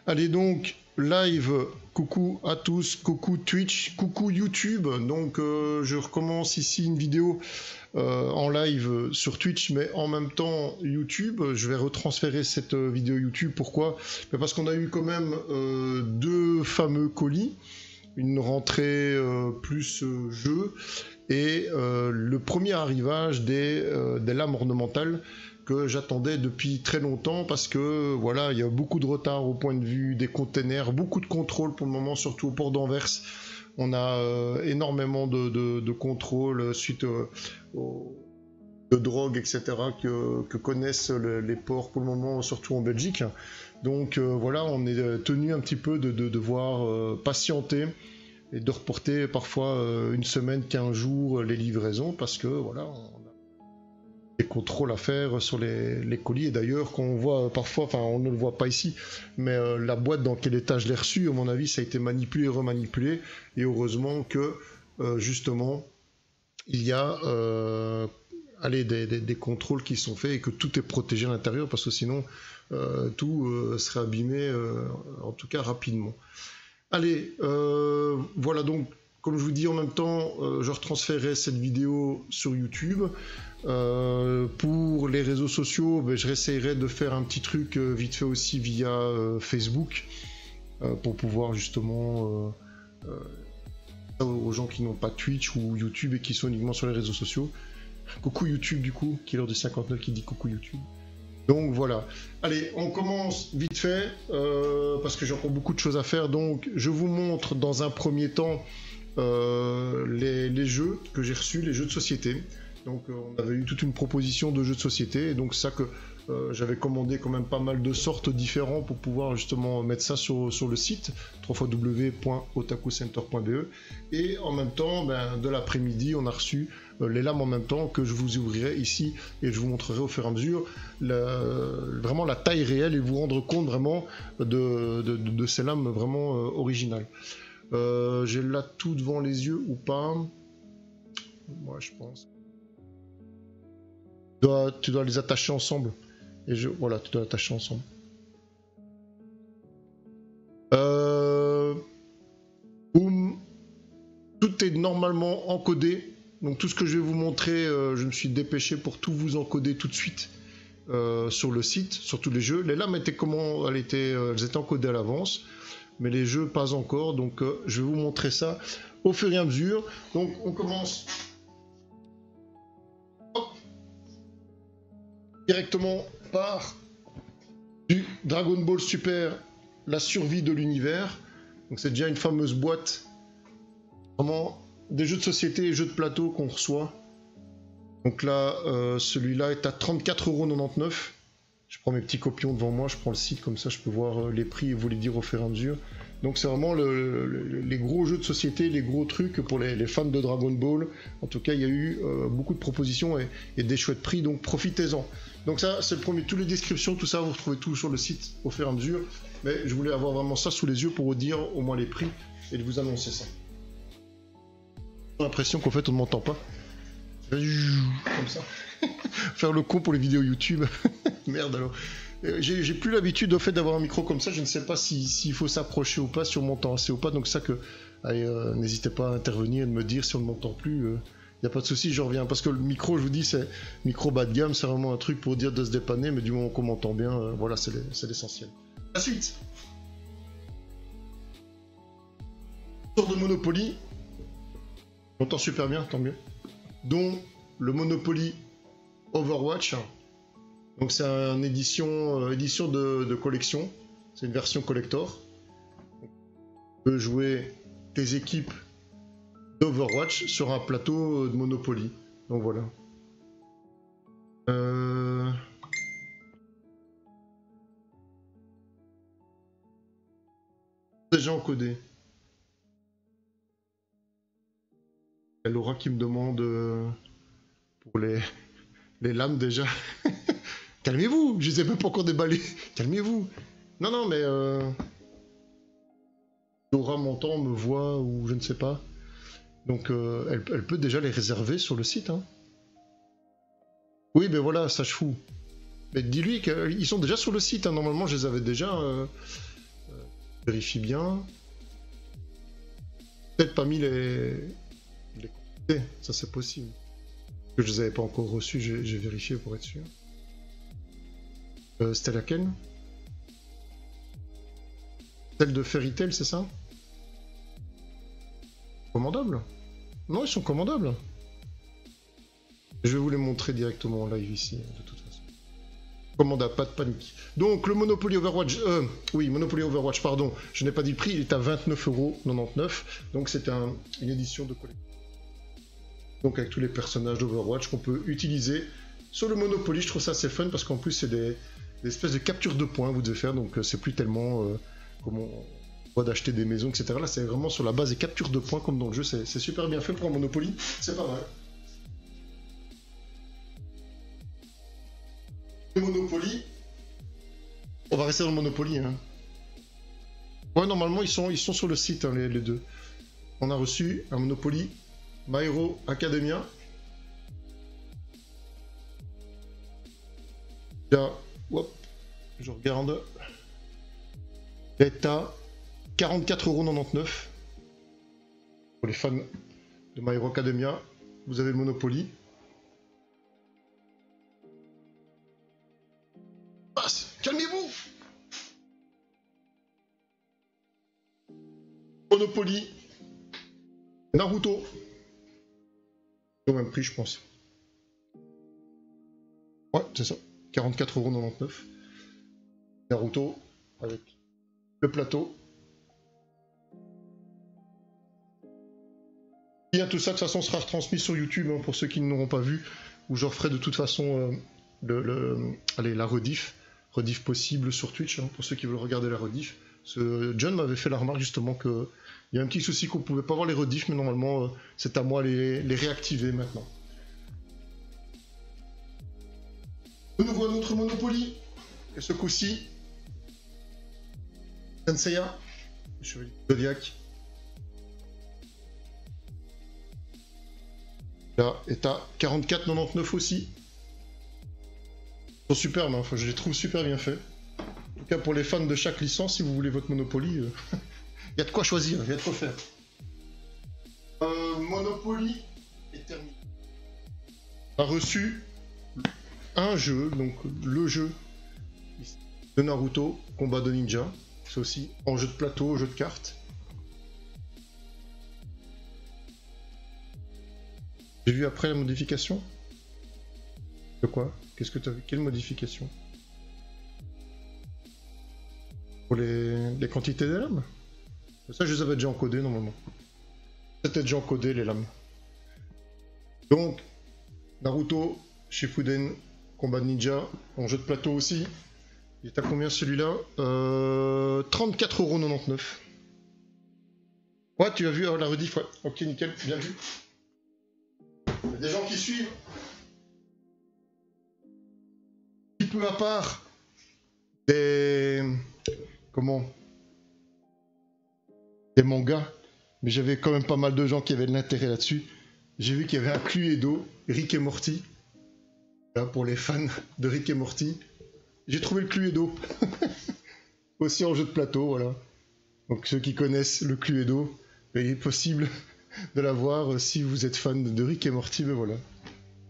Allez donc, live, coucou à tous, coucou Twitch, coucou YouTube. Donc je recommence ici une vidéo en live sur Twitch, mais en même temps YouTube. Je vais retransférer cette vidéo YouTube. Pourquoi? Parce qu'on a eu quand même deux fameux colis, une rentrée plus jeu, et le premier arrivage des lames ornementales que j'attendais depuis très longtemps, parce que voilà, il y a beaucoup de retard au point de vue des containers, beaucoup de contrôles pour le moment, surtout au port d'Anvers. On a énormément de contrôles suite aux de drogue, etc., que connaissent les ports pour le moment, surtout en Belgique. Donc voilà, on est tenu un petit peu de devoir patienter et de reporter parfois une semaine, 15 jours les livraisons, parce que voilà, on a des contrôles à faire sur les colis. Et d'ailleurs, qu'on voit parfois, enfin on ne le voit pas ici, mais la boîte dans quel état je l'ai reçue, à mon avis, ça a été manipulé et remanipulé. Et heureusement que justement, il y a des contrôles qui sont faits et que tout est protégé à l'intérieur, parce que sinon tout serait abîmé, en tout cas rapidement. Allez, voilà, donc comme je vous dis, en même temps, je retransférerai cette vidéo sur YouTube. Pour les réseaux sociaux, je réessayerai de faire un petit truc vite fait aussi via Facebook, pour pouvoir justement aux gens qui n'ont pas Twitch ou YouTube et qui sont uniquement sur les réseaux sociaux. Coucou YouTube du coup, qui est l'heure du 59 qui dit coucou YouTube. Donc voilà. Allez, on commence vite fait, parce que j'ai encore beaucoup de choses à faire. Donc je vous montre dans un premier temps les jeux que j'ai reçus, les jeux de société. Donc on avait eu toute une proposition de jeux de société, et donc ça que j'avais commandé quand même pas mal de sortes différents pour pouvoir justement mettre ça sur le site www.otakucenter.be. Et en même temps, de l'après-midi, on a reçu les lames en même temps, que je vous ouvrirai ici et je vous montrerai au fur et à mesure vraiment la taille réelle, et vous rendre compte vraiment de ces lames vraiment originales. J'ai là tout devant les yeux ou pas? Moi je pense. Tu dois les attacher ensemble. Et voilà, tu dois attacher ensemble. Boum. Tout est normalement encodé. Donc tout ce que je vais vous montrer, je me suis dépêché pour tout vous encoder tout de suite sur le site, sur tous les jeux. Les lames étaient elles étaient encodées à l'avance, mais les jeux pas encore. Donc je vais vous montrer ça au fur et à mesure. Donc on commence directement par du Dragon Ball Super, la survie de l'univers. Donc c'est déjà une fameuse boîte, vraiment des jeux de société et jeux de plateau qu'on reçoit. Donc là, celui-là est à 34,99 €. Je prends mes petits copions devant moi, je prends le site, comme ça je peux voir les prix et vous les dire au fur et à mesure. Donc c'est vraiment les gros jeux de société, les gros trucs pour les fans de Dragon Ball. En tout cas, il y a eu beaucoup de propositions et des chouettes prix, donc profitez-en. Donc ça, c'est le premier. Toutes les descriptions, tout ça, vous retrouvez tout sur le site au fur et à mesure. Mais je voulais avoir vraiment ça sous les yeux pour vous dire au moins les prix et de vous annoncer ça. J'ai l'impression qu'en fait, on ne m'entend pas. Comme ça. Faire le con pour les vidéos YouTube. Merde alors. J'ai plus l'habitude au fait d'avoir un micro comme ça, je ne sais pas s'il faut s'approcher ou pas, si on m'entend assez ou pas, donc ça que, allez, n'hésitez pas à intervenir et de me dire si on ne m'entend plus, y a pas de souci, je reviens, parce que le micro, je vous dis, c'est micro bas de gamme, c'est vraiment un truc pour dire de se dépanner, mais du moment qu'on m'entend bien, voilà, c'est l'essentiel. La suite. Tour de Monopoly, on entend super bien, tant mieux, dont le Monopoly Overwatch. Donc c'est une édition de collection, c'est une version collector. Tu peux jouer tes équipes d'Overwatch sur un plateau de Monopoly. Donc voilà. Déjà encodé. Il y a Laura qui me demande pour les lames déjà. Calmez-vous, je les ai même pas encore déballés. Calmez-vous. Non, non, mais Laura m'entend, me voit, ou je ne sais pas. Donc elle peut déjà les réserver sur le site. Hein. Oui, ben voilà, sache fou. Mais dis-lui qu'ils sont déjà sur le site. Hein. Normalement, je les avais déjà Vérifie bien. Peut-être pas mis les quantités, ça c'est possible. Que je les avais pas encore reçus, j'ai vérifié pour être sûr. C'était laquelle? Celle de Fairy Tail, c'est ça? Commandables? Non, ils sont commandables. Je vais vous les montrer directement en live ici, de toute façon. Commandable, pas de panique. Donc, le Monopoly Overwatch... oui, Monopoly Overwatch, pardon. Je n'ai pas dit le prix, il est à 29,99 €. Donc, c'est une édition de collection. Donc, avec tous les personnages d'Overwatch qu'on peut utiliser sur le Monopoly. Je trouve ça assez fun parce qu'en plus, c'est des espèces de captures de points que vous devez faire. Donc, c'est plus tellement... comme on voit d'acheter des maisons, etc. Là, c'est vraiment sur la base des captures de points comme dans le jeu. C'est super bien fait pour un Monopoly. C'est pas mal. Monopoly. On va rester dans le Monopoly. Hein. Ouais, normalement, ils sont sur le site, hein, les deux. On a reçu un Monopoly My Hero Academia. Là, hop, je regarde. Il est à 44,99 €. Pour les fans de My Hero Academia, vous avez le Monopoly. Calmez-vous! Monopoly. Naruto. Au même prix, je pense. Ouais, c'est ça. 44,99 €. Naruto avec le plateau. Bien, tout ça de toute façon sera retransmis sur YouTube hein, pour ceux qui ne l'auront pas vu, où je referai de toute façon allez, la rediff possible sur Twitch hein, pour ceux qui veulent regarder la rediff. John m'avait fait la remarque justement que il y a un petit souci qu'on pouvait pas voir les rediffs, mais normalement c'est à moi les réactiver maintenant. De nouveau un autre Monopoly, et ce coup-ci, Senseiya, le chevalier Zodiac. Là est à 44,99 € aussi. Ils sont superbes, hein. Enfin, je les trouve super bien faits. En tout cas pour les fans de chaque licence, si vous voulez votre Monopoly, il y a de quoi choisir, il y a de quoi faire. Monopoly est terminé. On a reçu un jeu, donc le jeu de Naruto, Combat de Ninja. C'est aussi en jeu de plateau, jeu de cartes. J'ai vu après la modification. De quoi? Qu'est-ce que tu as vu? Quelle modification? Pour les quantités des lames? Ça, je les avais déjà encodées normalement. C'était déjà encodé les lames. Donc, Naruto, Shippuden, Combat de Ninja, en jeu de plateau aussi. Il est à combien celui-là 34,99 €. Ouais, tu as vu la rediff, ouais. Ok, nickel, bien vu. Il y a des gens qui suivent. Un petit peu à part des... Comment? Des mangas. Mais j'avais quand même pas mal de gens qui avaient de l'intérêt là-dessus. J'ai vu qu'il y avait un Cluedo, Rick et Morty. Là, pour les fans de Rick et Morty. J'ai trouvé le Cluedo. Aussi en jeu de plateau, voilà. Donc ceux qui connaissent le Cluedo, il est possible de l'avoir si vous êtes fan de Rick et Morty, mais voilà.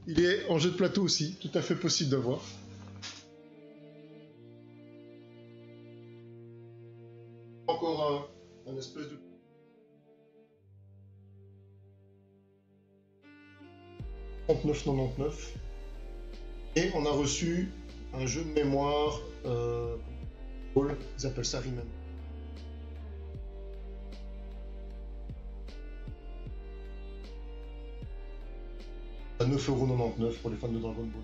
Il est en jeu de plateau aussi, tout à fait possible d'avoir. Encore un espèce de... $39,99 €. Et on a reçu un jeu de mémoire, ils appellent ça Riemann. À 9,99 € pour les fans de Dragon Ball.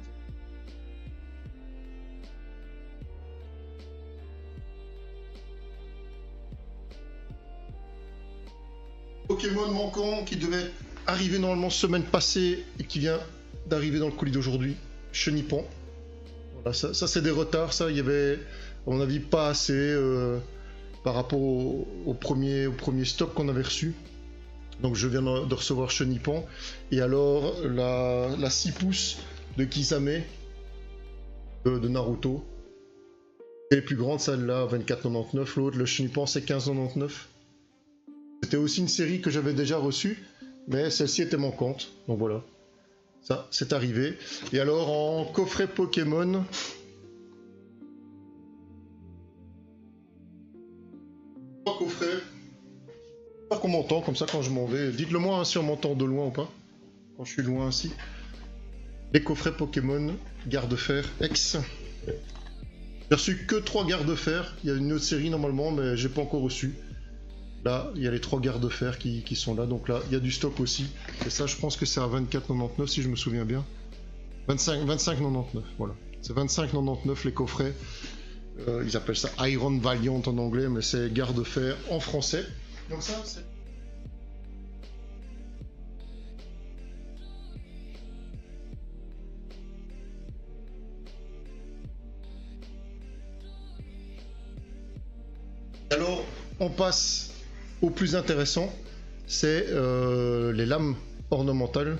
Pokémon manquant qui devait arriver normalement semaine passée et qui vient d'arriver dans le colis d'aujourd'hui, Chenipan. Voilà, ça c'est des retards, ça il y avait à mon avis pas assez par rapport au premier stock qu'on avait reçu. Donc je viens de recevoir Chenipan et alors la 6 pouces de Kisame de Naruto. Et les plus grandes, celle-là, 24,99. L'autre, le Chenipan, c'est 15,99. C'était aussi une série que j'avais déjà reçue, mais celle-ci était manquante. Donc voilà, ça, c'est arrivé. Et alors, en coffret Pokémon... coffret. J'espère qu'on m'entend comme ça quand je m'en vais. Dites-le moi hein, si on m'entend de loin ou pas. Quand je suis loin ainsi. Les coffrets Pokémon, garde-fer X. J'ai reçu que 3 garde-fer. Il y a une autre série normalement, mais j'ai pas encore reçu. Là, il y a les 3 garde-fer qui sont là. Donc là, il y a du stock aussi. Et ça, je pense que c'est à 24,99 si je me souviens bien. 25,99, voilà. C'est 25,99 les coffrets. Ils appellent ça Iron Valiant en anglais, mais c'est garde-fer en français. Donc ça, c'est... Alors, on passe au plus intéressant, c'est les lames ornementales.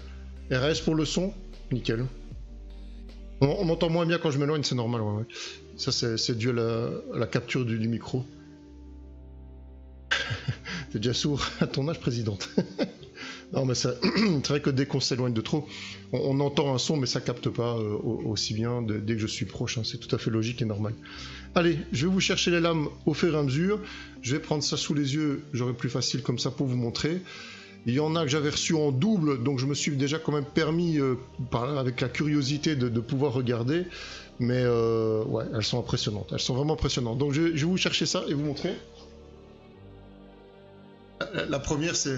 RS pour le son, nickel. On m'entend moins bien quand je m'éloigne, c'est normal. Ouais. Ça, c'est dû à la capture du micro. T'es déjà sourd à ton âge, présidente. Non, mais c'est vrai que dès qu'on s'éloigne de trop, on entend un son, mais ça capte pas aussi bien dès que je suis proche. Hein. C'est tout à fait logique et normal. Allez, je vais vous chercher les lames au fur et à mesure. Je vais prendre ça sous les yeux, j'aurai plus facile comme ça pour vous montrer. Il y en a que j'avais reçu en double, donc je me suis déjà quand même permis, avec la curiosité, de pouvoir regarder. Mais ouais, elles sont impressionnantes. Elles sont vraiment impressionnantes. Donc je vais vous chercher ça et vous montrer. La première, c'est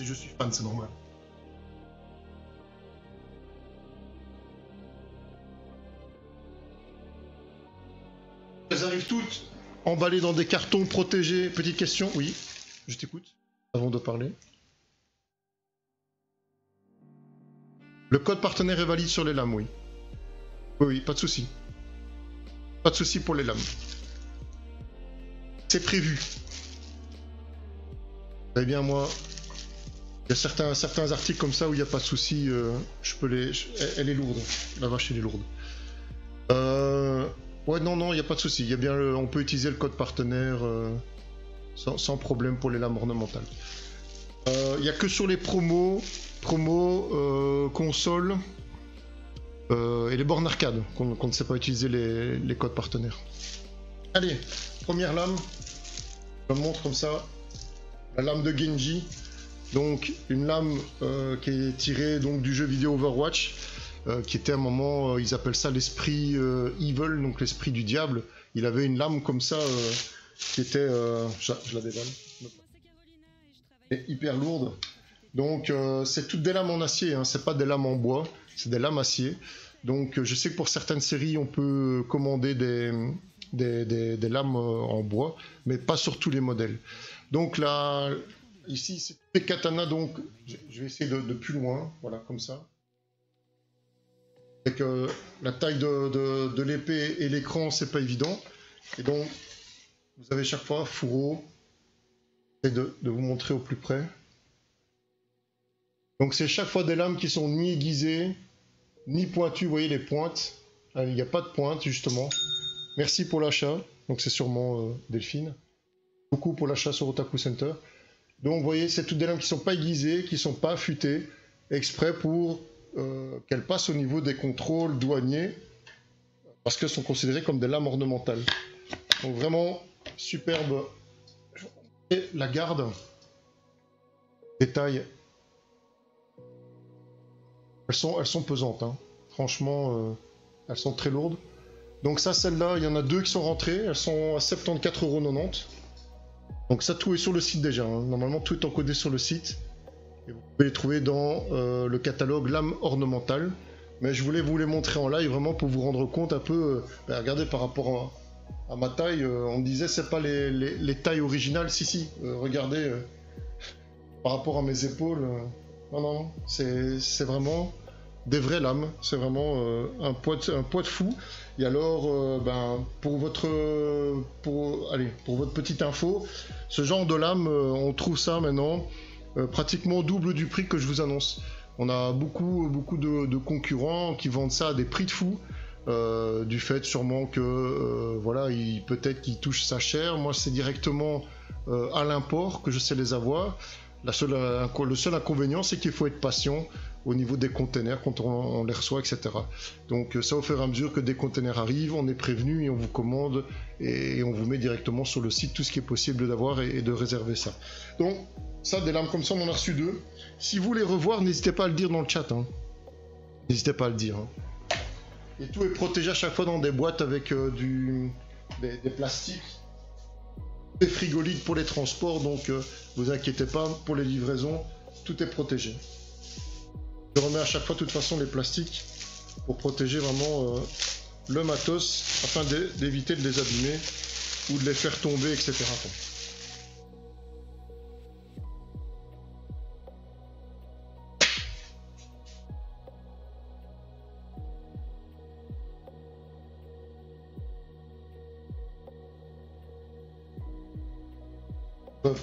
je suis fan, c'est normal. Elles arrivent toutes emballées dans des cartons protégés. Petite question, oui, je t'écoute, avant de parler. Le code partenaire est valide sur les lames, oui. Oui, pas de souci. Pas de souci pour les lames. C'est prévu. Vous savez bien, moi, il y a certains articles comme ça où il n'y a pas de souci. Je peux les... Elle est lourde. La vache, elle est lourde. Ouais, non, il n'y a pas de souci. Il y a bien on peut utiliser le code partenaire sans problème pour les lames ornementales. Il n'y a que sur les promos, console et les bornes arcade qu'on ne sait pas utiliser les codes partenaires. Allez, première lame. Je vous montre comme ça. La lame de Genji. Donc une lame qui est tirée donc, du jeu vidéo Overwatch. Qui était à un moment, ils appellent ça l'esprit evil, donc l'esprit du diable. Il avait une lame comme ça qui était, je la déballe, et hyper lourde. Donc c'est toutes des lames en acier, hein. C'est pas des lames en bois, c'est des lames acier. Donc je sais que pour certaines séries on peut commander des lames en bois, mais pas sur tous les modèles. Donc là, ici c'est des katanas, donc je vais essayer de plus loin, voilà comme ça. Avec la taille de l'épée et l'écran, c'est pas évident. Et donc, vous avez chaque fois fourreau. Et de vous montrer au plus près. Donc, c'est chaque fois des lames qui sont ni aiguisées, ni pointues. Vous voyez les pointes. Il n'y a pas de pointe, justement. Merci pour l'achat. Donc, c'est sûrement Delphine. Beaucoup pour l'achat sur Otaku Center. Donc, vous voyez, c'est toutes des lames qui ne sont pas aiguisées, qui ne sont pas affûtées, exprès pour... qu'elles passent au niveau des contrôles douaniers parce qu'elles sont considérées comme des lames ornementales. Donc vraiment superbe. Et la garde, détail, elles sont pesantes, hein. Franchement, elles sont très lourdes. Donc ça, celle-là, il y en a 2 qui sont rentrées, elles sont à 74,90 €. Donc ça, tout est sur le site déjà, hein. Normalement, tout est encodé sur le site. Et vous pouvez les trouver dans le catalogue lames ornementales. Mais je voulais vous les montrer en live vraiment pour vous rendre compte un peu. Regardez par rapport à ma taille, on me disait c'est pas les tailles originales. Si, regardez par rapport à mes épaules. Non, c'est vraiment des vraies lames. C'est vraiment un poids de fou. Et alors, pour votre petite info, ce genre de lame, on trouve ça maintenant. Pratiquement double du prix que je vous annonce. On a beaucoup de concurrents qui vendent ça à des prix de fou. du fait sûrement que voilà, peut-être qu'il touche sa chair. Moi, c'est directement à l'import que je sais les avoir. Le seul inconvénient, c'est qu'il faut être patient au niveau des containers quand on les reçoit, etc. Donc ça, au fur et à mesure que des containers arrivent, on est prévenu et on vous commande et on vous met directement sur le site tout ce qui est possible d'avoir et de réserver ça. Donc ça, des lames comme ça, on en a reçu 2. Si vous les revoir, n'hésitez pas à le dire dans le chat. Hein. N'hésitez pas à le dire. Hein. Et tout est protégé à chaque fois dans des boîtes avec des plastiques. Des frigolites pour les transports, donc vous inquiétez pas, pour les livraisons, tout est protégé. Je remets à chaque fois de toute façon les plastiques pour protéger vraiment le matos afin d'éviter de les abîmer ou de les faire tomber, etc.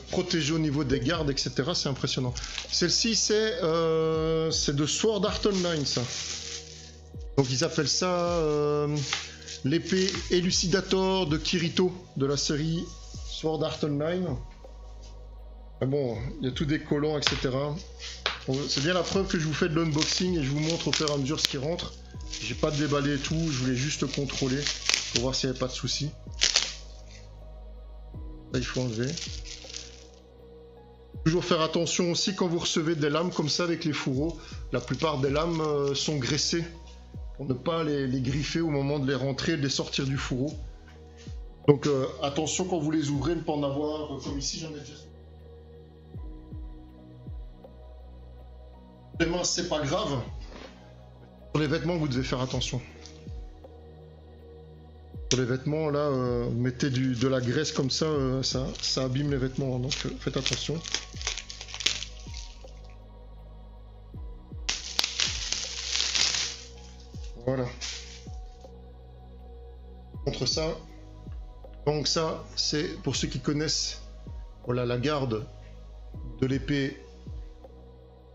Protégé au niveau des gardes, etc. C'est impressionnant. Celle-ci, c'est de Sword Art Online, ça. Donc ils appellent ça l'épée Elucidator de Kirito de la série Sword Art Online. Mais bon, il y a tout des collants, etc. C'est bien la preuve que je vous fais de l'unboxing et je vous montre au fur et à mesure ce qui rentre. J'ai pas déballé tout, je voulais juste contrôler pour voir s'il n'y avait pas de soucis. Là, il faut enlever. Toujours faire attention aussi quand vous recevez des lames comme ça avec les fourreaux. La plupart des lames sont graissées pour ne pas les griffer au moment de les rentrer et de les sortir du fourreau. Donc attention quand vous les ouvrez, ne pas en avoir comme ici, j'en ai déjà. Les mains, c'est pas grave. Sur les vêtements, vous devez faire attention. Sur les vêtements, là, vous mettez de la graisse comme ça, ça abîme les vêtements, donc faites attention. Voilà. Contre ça. Donc ça, c'est pour ceux qui connaissent, voilà, la garde de l'épée.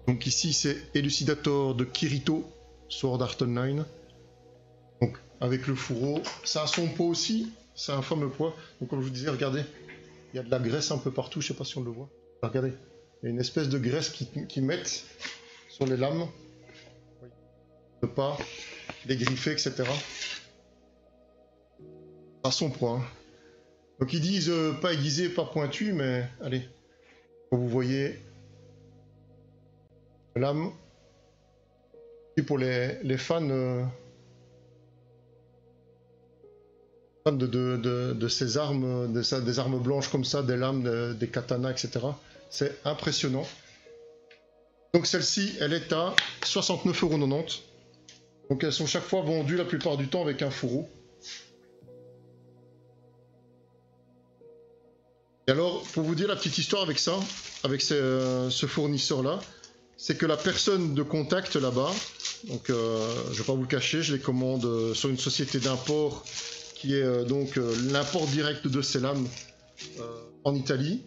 Donc ici, c'est Elucidator de Kirito, Sword Art Online. Donc avec le fourreau, ça a son poids aussi, c'est un fameux poids. Donc comme je vous disais, regardez, il y a de la graisse un peu partout, je sais pas si on le voit. Regardez, il y a une espèce de graisse qui mettent sur les lames. Ne pas les griffer, etc. Ça a son poids. Hein. Donc ils disent pas aiguisé, pas pointu, mais allez, vous voyez, lame. Et pour les fans de ces armes, des armes blanches comme ça, des lames, des katanas, etc. C'est impressionnant. Donc celle-ci, elle est à 69,90 €. Donc elles sont chaque fois vendues la plupart du temps avec un fourreau. Et alors, pour vous dire la petite histoire avec ça, avec ce fournisseur-là, c'est que la personne de contact là-bas, donc je ne vais pas vous le cacher, je les commande sur une société d'import qui est donc l'import direct de ces lames en Italie.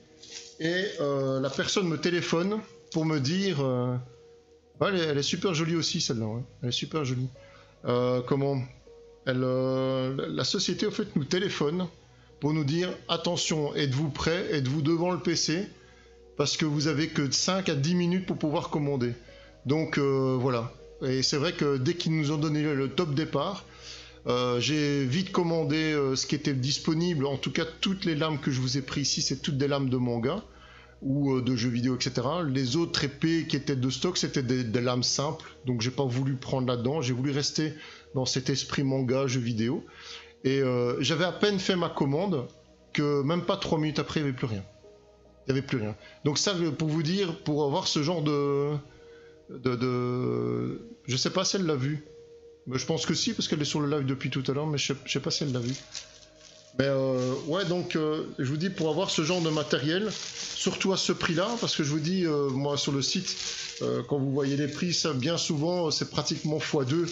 Et la personne me téléphone pour me dire... ouais, elle est super jolie aussi celle-là, ouais. Elle est super jolie. Comment la société en fait nous téléphone pour nous dire attention, êtes-vous prêt, êtes-vous devant le PC parce que vous avez que 5 à 10 minutes pour pouvoir commander. Donc voilà. Et c'est vrai que dès qu'ils nous ont donné le top départ, j'ai vite commandé ce qui était disponible. En tout cas, toutes les lames que je vous ai pris ici, c'est toutes des lames de manga ou de jeux vidéo, etc. Les autres épées qui étaient de stock, c'était des lames simples, donc j'ai pas voulu prendre là-dedans, j'ai voulu rester dans cet esprit manga, jeux vidéo, et j'avais à peine fait ma commande, que même pas 3 minutes après, il n'y avait plus rien. Il n'y avait plus rien. Donc ça, pour vous dire, pour avoir ce genre je sais pas si elle l'a vu, mais je pense que si, parce qu'elle est sur le live depuis tout à l'heure, mais je sais pas si elle l'a vu. Mais ouais, donc je vous dis, pour avoir ce genre de matériel, surtout à ce prix-là, parce que je vous dis, moi sur le site, quand vous voyez les prix, ça bien souvent c'est pratiquement x2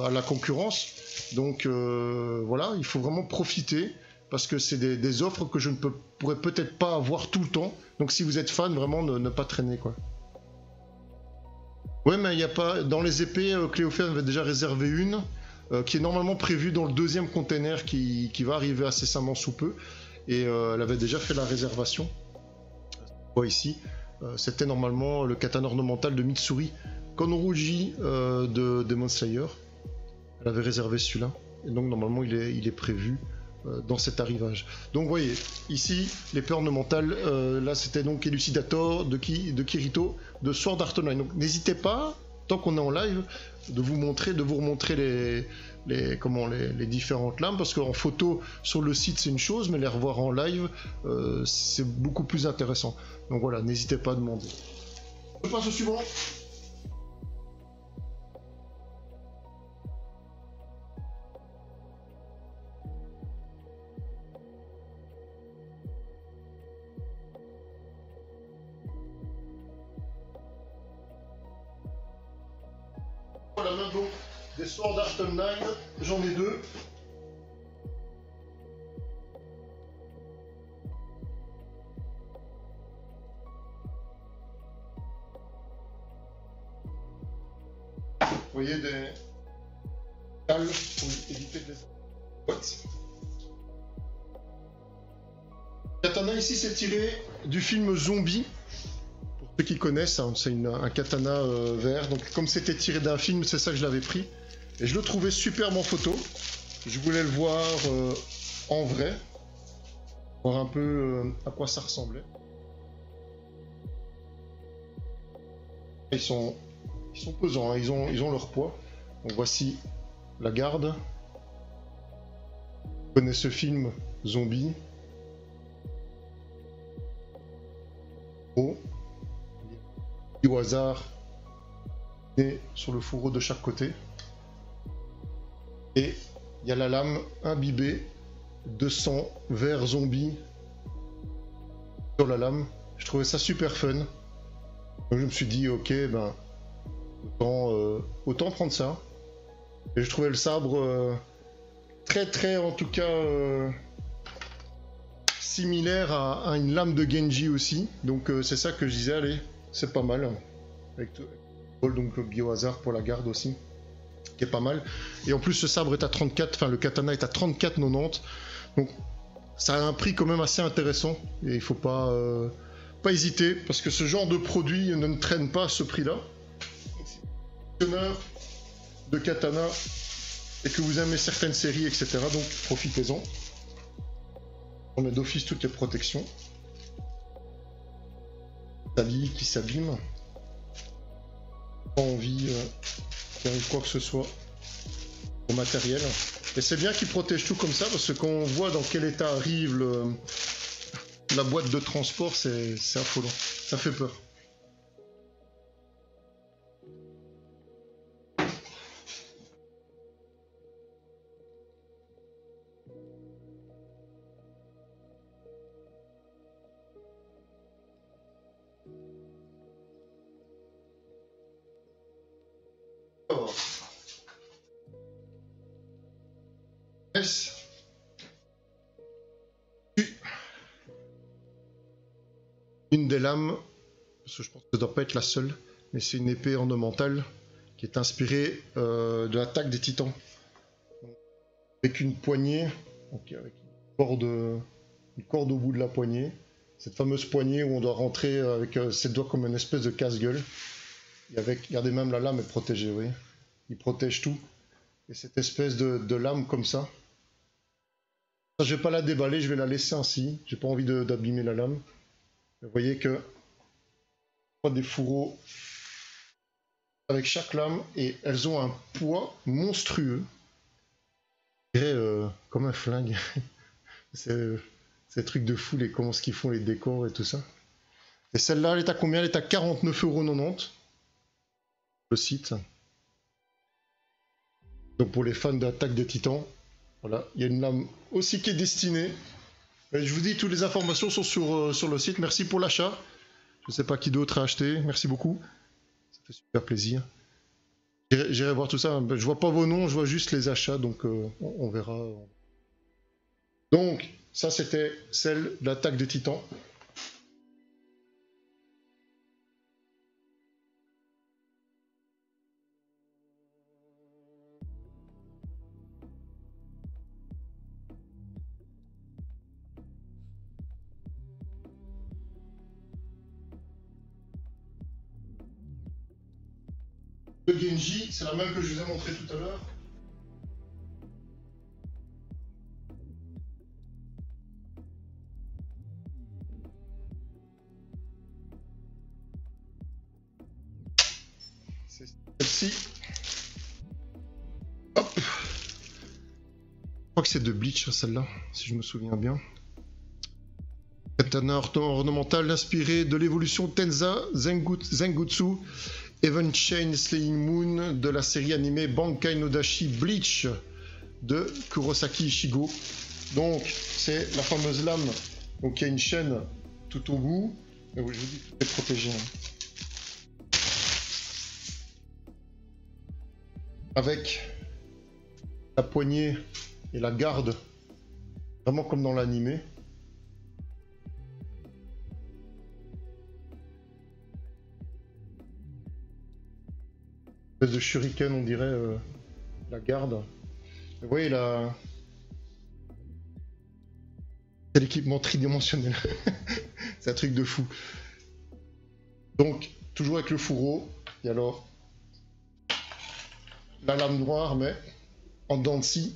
à la concurrence. Donc voilà, il faut vraiment profiter, parce que c'est des offres que je ne pourrais peut-être pas avoir tout le temps. Donc si vous êtes fan, vraiment ne pas traîner, quoi. Ouais, mais il n'y a pas, dans les épées, Cléophène avait déjà réservé une. qui est normalement prévue dans le deuxième container qui va arriver incessamment sous peu. Et elle avait déjà fait la réservation. Ici, c'était normalement le katana ornemental de Mitsuri Konrouji de Demon Slayer. Elle avait réservé celui-là. Et donc normalement il est prévu dans cet arrivage. Donc vous voyez, ici, l'épée ornementale, là c'était donc Elucidator de Kirito, de Sword Art Online. Donc n'hésitez pas, tant qu'on est en live, de vous remontrer les différentes lames, parce qu'en photo sur le site c'est une chose, mais les revoir en live, c'est beaucoup plus intéressant. Donc voilà, n'hésitez pas à demander. Je passe au suivant. La main donc des Sword Art Online, j'en ai deux. Vous voyez des cales pour éviter de les boîtes. Katana ici c'est tiré du film Zombie. Pour ceux qui connaissent, hein, c'est un katana vert. Donc comme c'était tiré d'un film, c'est ça que je l'avais pris. Et je le trouvais superbe en photo. Je voulais le voir en vrai. Voir un peu à quoi ça ressemblait. Ils sont pesants, hein, ils ont leur poids. Donc voici la garde. Vous connaissez ce film Zombie. Oh. Au hasard et sur le fourreau de chaque côté, et il y a la lame imbibée de sang vert zombie sur la lame. Je trouvais ça super fun, donc je me suis dit ok, ben autant prendre ça. Et je trouvais le sabre très en tout cas similaire à une lame de Genji aussi, donc c'est ça que je disais, allez, c'est pas mal. Avec tout, donc le biohazard pour la garde aussi, qui est pas mal. Et en plus ce sabre est à 34, enfin le katana est à 34,90. Donc ça a un prix quand même assez intéressant. Et il faut pas hésiter, parce que ce genre de produit ne traîne pas à ce prix-là. Si vous êtes collectionneur de katana et que vous aimez certaines séries, etc., donc profitez-en. On met d'office toutes les protections. Tali qui s'abîme. Pas envie qu'il arrive quoi que ce soit au matériel. Et c'est bien qu'il protège tout comme ça, parce que quand on voit dans quel état arrive la boîte de transport, c'est affolant. Ça fait peur. Une des lames, parce que je pense que ça ne doit pas être la seule, mais c'est une épée ornementale qui est inspirée de l'attaque des titans. Avec une poignée, donc avec une corde au bout de la poignée. Cette fameuse poignée où on doit rentrer avec ses doigts comme une espèce de casse-gueule. Et avec, regardez, même la lame est protégée, vous voyez. Il protège tout. Et cette espèce de lame comme ça. Ça, je vais pas la déballer, je vais la laisser ainsi. J'ai pas envie d'abîmer la lame. Vous voyez que des fourreaux avec chaque lame, et elles ont un poids monstrueux. Je dirais comme un flingue. C'est des trucs de fou, comment ce qu'ils font, les décors et tout ça. Et celle-là, elle est à combien? Elle est à 49,90 € le site. Donc pour les fans d'Attaque des Titans, voilà, il y a une lame aussi qui est destinée. Et je vous dis, toutes les informations sont sur le site. Merci pour l'achat. Je ne sais pas qui d'autre a acheté. Merci beaucoup. Ça fait super plaisir. J'irai voir tout ça. Je vois pas vos noms, je vois juste les achats, donc on verra. Donc, ça c'était celle de l'Attaque des Titans. de Genji, c'est la même que je vous ai montré tout à l'heure. C'est celle-ci. Hop. Je crois que c'est de Bleach celle-là, si je me souviens bien. Katana ornemental inspiré de l'évolution Tenza Zenjutsu Even Chain Slaying Moon de la série animée Bankai no Dashi Bleach de Kurosaki Ichigo. Donc c'est la fameuse lame, donc il y a une chaîne tout au bout. Mais oui, je vous dis que c'est protégé. Avec la poignée et la garde, vraiment comme dans l'animé. De shuriken, on dirait la garde. Vous voyez là, c'est l'équipement tridimensionnel. C'est un truc de fou. Donc toujours avec le fourreau. Et alors la lame noire, mais en dents de scie.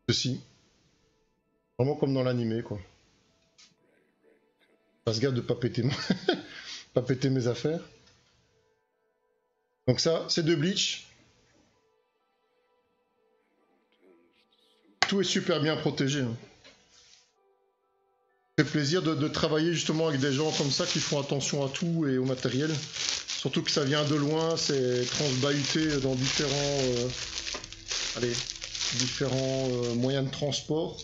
Ceci. Vraiment comme dans l'animé, quoi. Fasse gaffe de pas péter pas péter mes affaires. Donc ça, c'est de Bleach. Tout est super bien protégé. Hein. Ça fait plaisir de travailler justement avec des gens comme ça qui font attention à tout et au matériel. Surtout que ça vient de loin, c'est transbahuté dans différents, moyens de transport.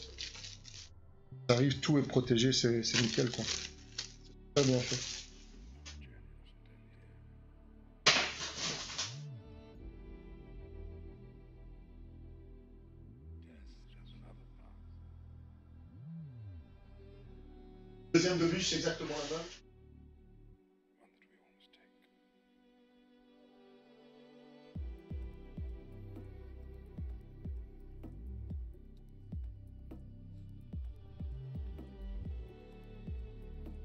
Ça arrive, tout est protégé, c'est nickel quoi. C'est très bien fait. Deuxième de Bleach, c'est exactement la même.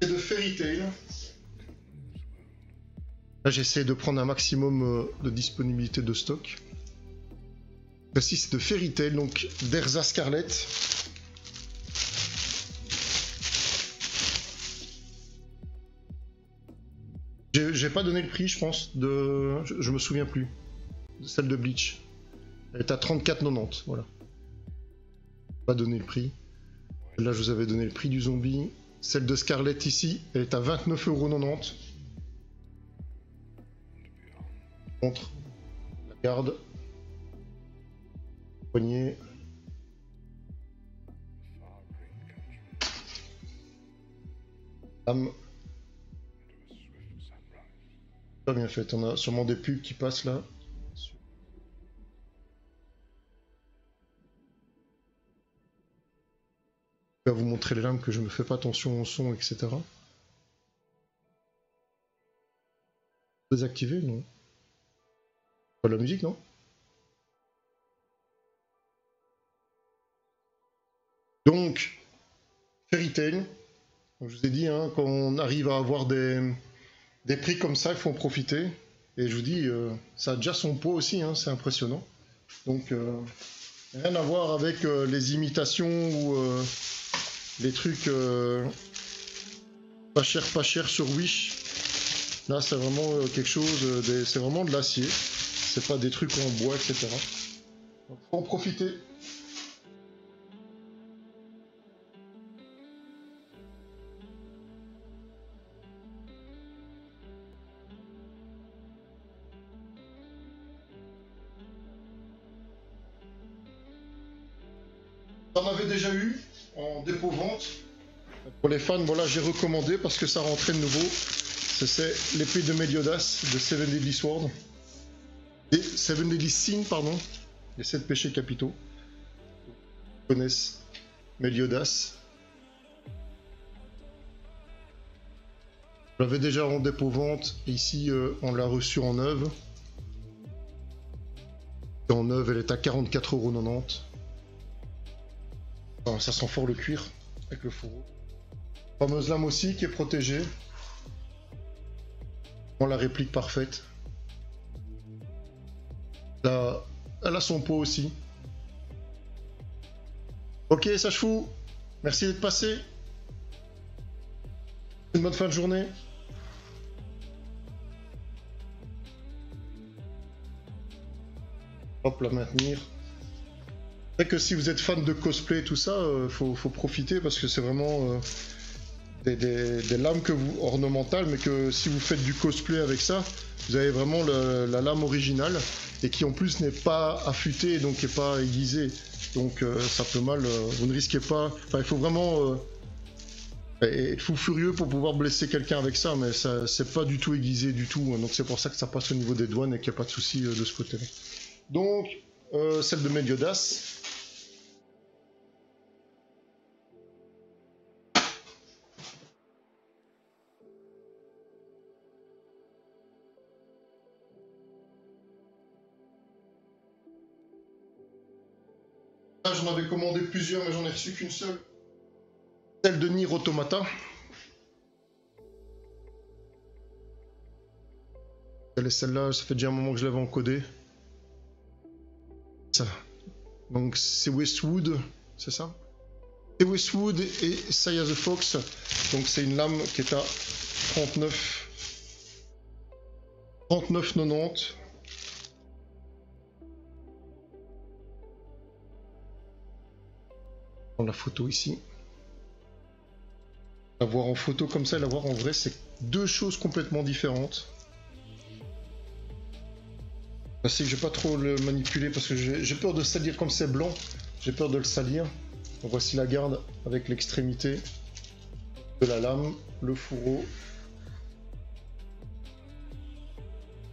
C'est de Fairy Tail. Là, j'essaie de prendre un maximum de disponibilité de stock. Là-ci, c'est de Fairy Tail, donc d'Erza Scarlet. J'ai pas donné le prix, je pense, je me souviens plus. De celle de Bleach. Elle est à 34,90, voilà. Pas donné le prix. Là, je vous avais donné le prix du zombie. Celle de Scarlet ici, elle est à 29,90 €. Contre la garde. Poignée. Lame. Pas bien fait, on a sûrement des pubs qui passent là. Je vais vous montrer les lames que je me fais pas attention au son, etc. Désactiver, non. Pas la musique, non. Donc, Fairy Tail. Je vous ai dit, hein, quand on arrive à avoir des prix comme ça, il faut en profiter. Et je vous dis, ça a déjà son poids aussi, hein, c'est impressionnant. Donc, rien à voir avec les imitations ou les trucs pas cher sur Wish. Là, c'est vraiment quelque chose, c'est vraiment de l'acier. C'est pas des trucs en bois, etc. Donc, faut en profiter. J'en avais déjà eu en dépôt vente. Pour les fans, voilà, j'ai recommandé parce que ça rentrait de nouveau. C'est l'épée de Meliodas de Seven Deadly Sword. Et Seven Deadly Sin, pardon. Les 7 péchés capitaux. Ils connaissent Meliodas. Je l'avais déjà en dépôt vente. Ici, on l'a reçu en neuve. Et en neuve, elle est à 44,90 €. Ça sent fort le cuir avec le fourreau. Fameuse lame aussi qui est protégée. La réplique parfaite. Là, elle a son pot aussi. Ok, Sage Fou, merci d'être passé. Une bonne fin de journée. Hop, la maintenir. C'est vrai que si vous êtes fan de cosplay et tout ça, faut profiter parce que c'est vraiment des lames que vous ornementales, mais que si vous faites du cosplay avec ça, vous avez vraiment la lame originale et qui en plus n'est pas affûtée, donc qui n'est pas aiguisée. Donc ça peut mal, vous ne risquez pas. Enfin, il faut vraiment être fou furieux pour pouvoir blesser quelqu'un avec ça, mais ça c'est pas du tout aiguisé du tout. Donc c'est pour ça que ça passe au niveau des douanes et qu'il n'y a pas de souci de ce côté-là. Donc celle de Meliodas. J'en avais commandé plusieurs, mais j'en ai reçu qu'une seule. Celle de Nier Automata. Celle-là, ça fait déjà un moment que je l'avais encodée. Ça. Donc c'est Westwood, c'est ça? C'est Westwood et Saya the Fox. Donc c'est une lame qui est à 39,90. La photo ici. La voir en photo comme ça et la voir en vrai, c'est deux choses complètement différentes. Je sais que je vais pas trop le manipuler parce que j'ai peur de salir comme c'est blanc. J'ai peur de le salir. Donc voici la garde avec l'extrémité de la lame, le fourreau.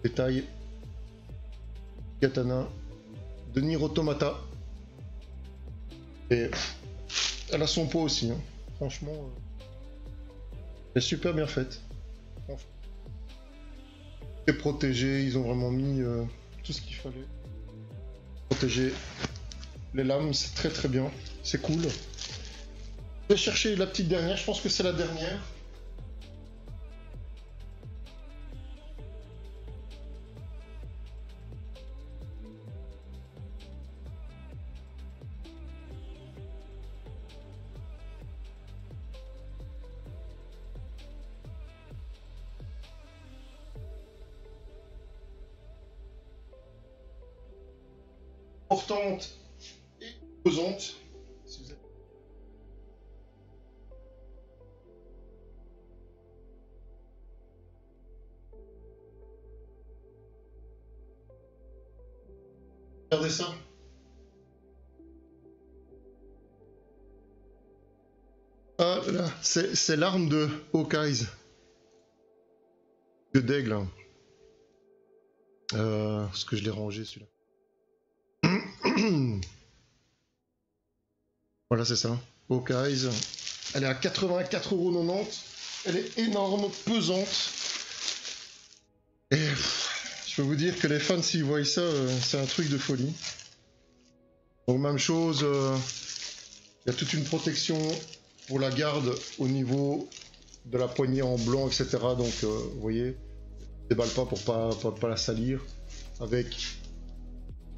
Détail. Katana. De Nier Automata. Et elle a son pot aussi, hein. Franchement, elle est super bien faite. C'est protégé, ils ont vraiment mis tout ce qu'il fallait. Protéger les lames, c'est très très bien, c'est cool. Je vais chercher la petite dernière, je pense que c'est la dernière. Importante et posante. Si vous êtes... Regardez ça. Ah là, c'est l'arme de Hawkeye. De d'aigle. Parce que je l'ai rangé celui-là. Voilà, c'est ça. Hawkeye. Elle est à 84,90 €. Elle est énorme, pesante. Et je peux vous dire que les fans, s'ils voient ça, c'est un truc de folie. Donc, même chose. Il y a toute une protection pour la garde au niveau de la poignée en blanc, etc. Donc, vous voyez, je déballe pas pour pas la salir. Avec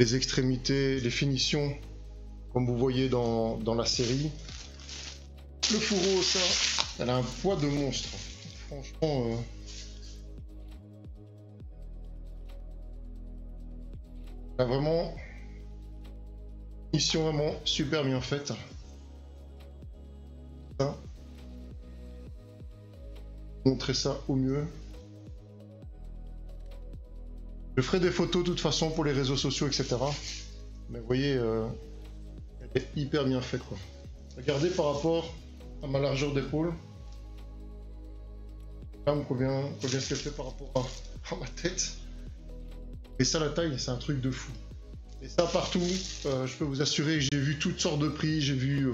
les extrémités, les finitions, comme vous voyez dans la série. Le fourreau, ça, elle a un poids de monstre. Franchement, elle a vraiment une mission vraiment super bien faite. Ça. Montrer ça au mieux. Je ferai des photos de toute façon pour les réseaux sociaux, etc. Mais vous voyez, elle est hyper bien faite, quoi. Regardez par rapport à ma largeur d'épaule. Combien ce qu'elle fait par rapport à ma tête. Et ça, la taille, c'est un truc de fou. Et ça, partout, je peux vous assurer que j'ai vu toutes sortes de prix. J'ai vu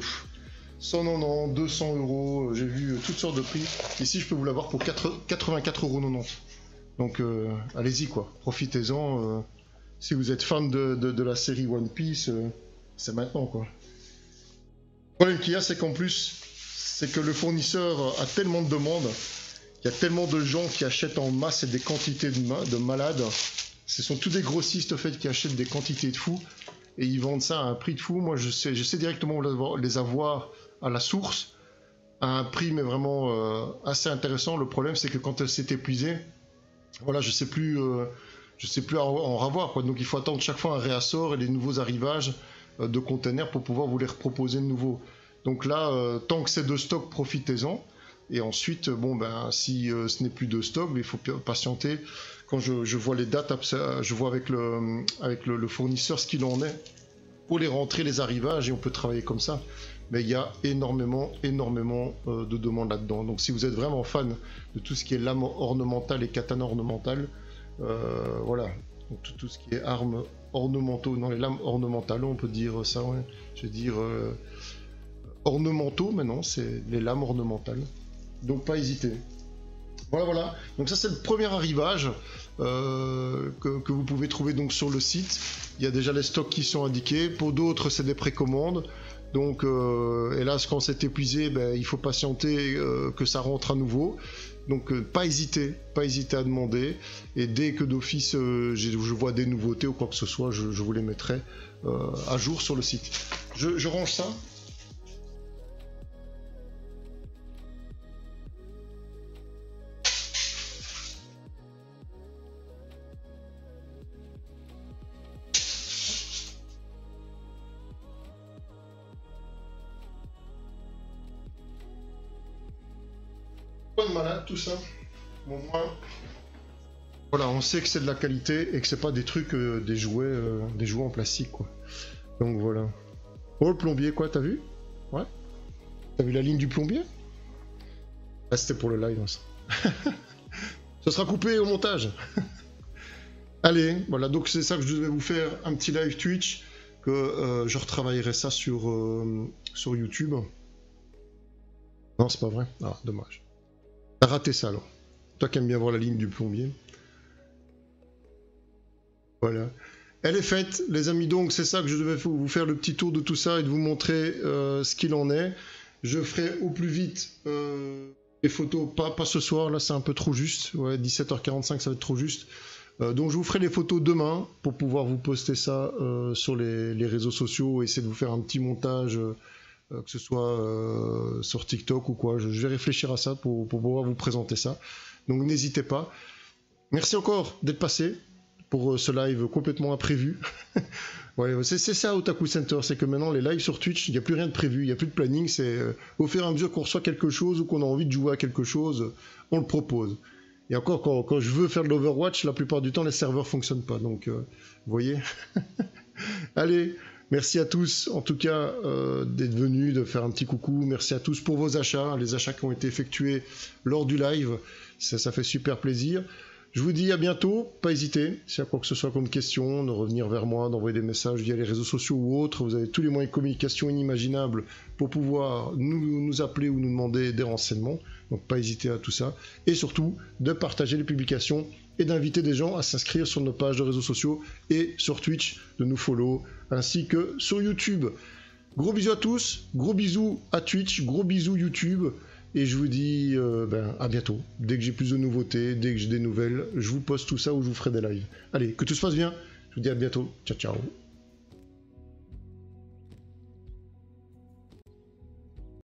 190, 200 €, j'ai vu toutes sortes de prix. Ici, je peux vous l'avoir pour 84,90 €. Donc allez-y quoi, profitez-en. Si vous êtes fan de la série One Piece, c'est maintenant quoi. Le problème qu'il y a, c'est qu'en plus, c'est que le fournisseur a tellement de demandes Il y a tellement de gens qui achètent en masse et des quantités de malades. Ce sont tous des grossistes, au fait, qui achètent des quantités de fous. Et ils vendent ça à un prix de fou. Moi, je sais directement les avoir à la source, à un prix, mais vraiment assez intéressant. Le problème, c'est que quand elle s'est épuisée, voilà, je sais plus en ravoir, quoi. Donc il faut attendre chaque fois un réassort et les nouveaux arrivages de containers pour pouvoir vous les reproposer de nouveau. Donc là, tant que c'est de stock, profitez-en. Et ensuite, bon ben, si ce n'est plus de stock, il faut patienter. Quand je vois les dates, je vois avec le fournisseur ce qu'il en est pour les rentrées, les arrivages, et on peut travailler comme ça. Mais il y a énormément de demandes là-dedans. Donc si vous êtes vraiment fan de tout ce qui est lame ornementale et katana ornementale, voilà, donc tout ce qui est armes ornementaux, non, les lames ornementales, on peut dire ça, ouais. Je vais dire ornementaux, mais non, c'est les lames ornementales. Donc pas hésiter. Voilà. Donc ça c'est le premier arrivage que vous pouvez trouver donc sur le site. Il y a déjà les stocks qui sont indiqués. Pour d'autres c'est des précommandes. Donc hélas quand c'est épuisé, ben, il faut patienter que ça rentre à nouveau. Donc pas hésiter à demander. Et dès que d'office je vois des nouveautés ou quoi que ce soit, je vous les mettrai à jour sur le site. Je range ça. Pas de malade tout ça. Bon, moi, voilà, on sait que c'est de la qualité et que c'est pas des trucs, des jouets en plastique quoi. Donc voilà. Oh le plombier quoi, t'as vu? Ouais. T'as vu la ligne du plombier? Ah c'était pour le live ça. Ça sera coupé au montage. Allez, voilà, donc c'est ça que je devais vous faire, un petit live Twitch, que je retravaillerai ça sur YouTube. Non, c'est pas vrai. Ah, dommage. T'as raté ça alors. Toi qui aimes bien voir la ligne du plombier. Voilà. Elle est faite, les amis, donc c'est ça que je devais vous faire le petit tour de tout ça et de vous montrer ce qu'il en est. Je ferai au plus vite les photos, pas ce soir, là c'est un peu trop juste. Ouais, 17h45 ça va être trop juste. Donc je vous ferai les photos demain pour pouvoir vous poster ça sur les réseaux sociaux, essayer de vous faire un petit montage, que ce soit sur TikTok ou quoi. Je vais réfléchir à ça pour pouvoir vous présenter ça. Donc n'hésitez pas. Merci encore d'être passé pour ce live complètement imprévu. Ouais, c'est ça Otaku Center, c'est que maintenant les lives sur Twitch, il n'y a plus rien de prévu, il n'y a plus de planning, c'est au fur et à mesure qu'on reçoit quelque chose ou qu'on a envie de jouer à quelque chose, on le propose. Et encore, quand je veux faire de l'Overwatch, la plupart du temps, les serveurs ne fonctionnent pas. Donc, vous voyez. Allez, merci à tous, en tout cas, d'être venus, de faire un petit coucou. Merci à tous pour vos achats, les achats qui ont été effectués lors du live. Ça fait super plaisir. Je vous dis à bientôt, pas hésiter, s'il y a quoi que ce soit comme question, de revenir vers moi, d'envoyer des messages via les réseaux sociaux ou autres. Vous avez tous les moyens de communication inimaginables pour pouvoir nous appeler ou nous demander des renseignements. Donc pas hésiter à tout ça. Et surtout, de partager les publications et d'inviter des gens à s'inscrire sur nos pages de réseaux sociaux et sur Twitch, de nous follow, ainsi que sur YouTube. Gros bisous à tous, gros bisous à Twitch, gros bisous YouTube. Et je vous dis à bientôt. Dès que j'ai plus de nouveautés, dès que j'ai des nouvelles, je vous poste tout ça ou je vous ferai des lives. Allez, que tout se passe bien. Je vous dis à bientôt. Ciao, ciao.